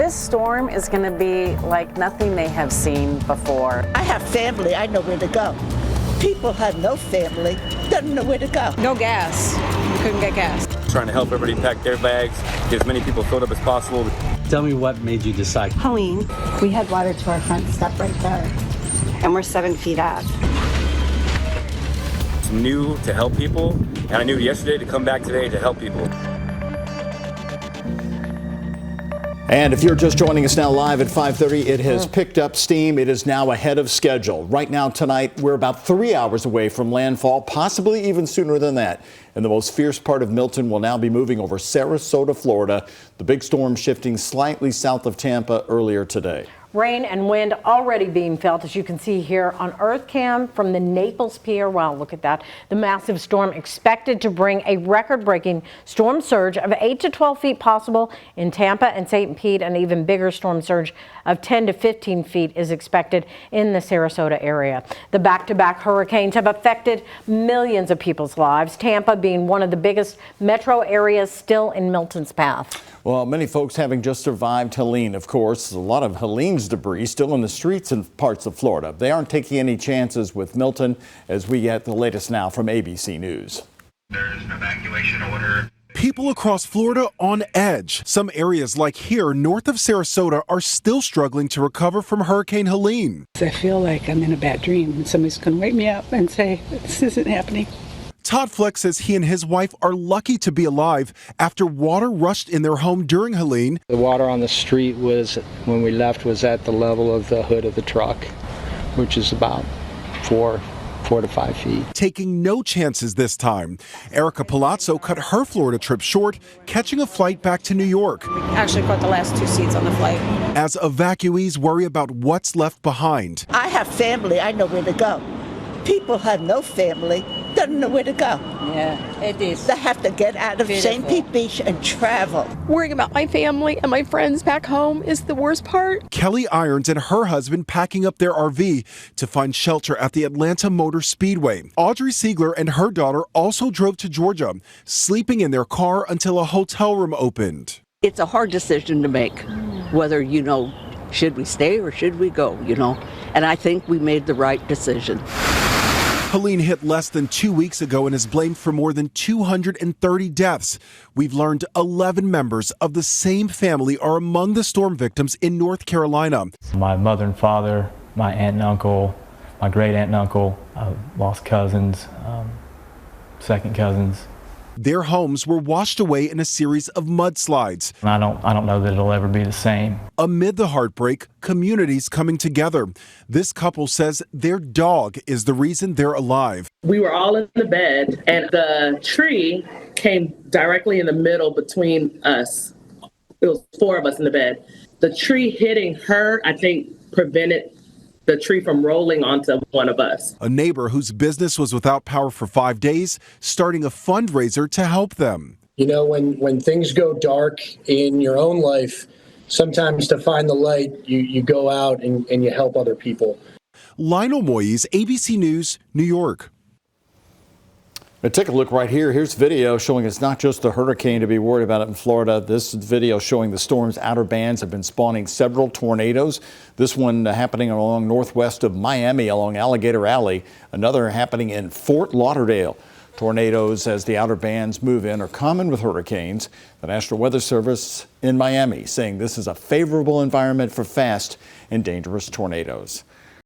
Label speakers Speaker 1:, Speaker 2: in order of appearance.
Speaker 1: This storm is going to be like nothing they have seen before.
Speaker 2: I have family. I know where to go. People have no family, doesn't know where to go.
Speaker 3: No gas. Couldn't get gas.
Speaker 4: Trying to help everybody pack their bags, get as many people filled up as possible.
Speaker 5: Tell me what made you decide.
Speaker 6: Helene. We had water to our front step right there, and we're 7 feet up.
Speaker 4: It's new to help people, and I knew yesterday to come back today to help people.
Speaker 7: And if you're just joining us now live at 5:30, it has picked up steam. It is now ahead of schedule. Right now tonight, we're about 3 hours away from landfall, possibly even sooner than that. And the most fierce part of Milton will now be moving over Sarasota, Florida. The big storm shifting slightly south of Tampa earlier today.
Speaker 8: Rain and wind already being felt, as you can see here on Earth Cam from the Naples Pier. Wow, look at that. The massive storm expected to bring a record-breaking storm surge of 8 to 12 feet possible in Tampa and St. Pete. An even bigger storm surge of 10 to 15 feet is expected in the Sarasota area. The back-to-back hurricanes have affected millions of people's lives, Tampa being one of the biggest metro areas still in Milton's path.
Speaker 7: Well, many folks having just survived Helene, of course. A lot of Helene's debris still in the streets in parts of Florida. They aren't taking any chances with Milton, as we get the latest now from ABC News.
Speaker 9: There's an evacuation order.
Speaker 10: People across Florida on edge. Some areas like here north of Sarasota are still struggling to recover from Hurricane Helene.
Speaker 11: I feel like I'm in a bad dream and somebody's going to wake me up and say, this isn't happening.
Speaker 10: Todd Fleck says he and his wife are lucky to be alive after water rushed in their home during Helene.
Speaker 12: The water on the street was, when we left, was at the level of the hood of the truck, which is about 4 to 5 feet.
Speaker 10: Taking no chances this time. Erica Palazzo cut her Florida trip short, catching a flight back to New York.
Speaker 3: We actually caught the last 2 seats on the flight.
Speaker 10: As evacuees worry about what's left behind.
Speaker 2: I have family. I know where to go. People have no family, doesn't know where to go.
Speaker 3: Yeah, it is.
Speaker 2: They have to get out of St. Pete Beach and travel.
Speaker 13: Worrying about my family and my friends back home is the worst part.
Speaker 10: Kelly Irons and her husband packing up their RV to find shelter at the Atlanta Motor Speedway. Audrey Siegler and her daughter also drove to Georgia, sleeping in their car until a hotel room opened.
Speaker 14: It's a hard decision to make, whether, should we stay or should we go, And I think we made the right decision.
Speaker 10: Helene hit less than 2 weeks ago and is blamed for more than 230 deaths. We've learned 11 members of the same family are among the storm victims in North Carolina.
Speaker 15: My mother and father, my aunt and uncle, my great aunt and uncle, lost cousins, second cousins.
Speaker 10: Their homes were washed away in a series of mudslides.
Speaker 15: I don't know that it'll ever be the same.
Speaker 10: Amid the heartbreak, communities coming together. This couple says their dog is the reason they're alive.
Speaker 16: We were all in the bed, and the tree came directly in the middle between us. It was 4 of us in the bed. The tree hitting her, I think, prevented the tree from rolling onto one of us.
Speaker 10: A neighbor whose business was without power for 5 days, starting a fundraiser to help them.
Speaker 17: When things go dark in your own life, sometimes to find the light, you go out and you help other people.
Speaker 10: Lionel Moyes, ABC News, New York.
Speaker 7: Now take a look right here. Here's video showing it's not just the hurricane to be worried about it in Florida. This video showing the storm's outer bands have been spawning several tornadoes. This one happening along northwest of Miami along Alligator Alley. Another happening in Fort Lauderdale. Tornadoes as the outer bands move in are common with hurricanes. The National Weather Service in Miami saying this is a favorable environment for fast and dangerous tornadoes.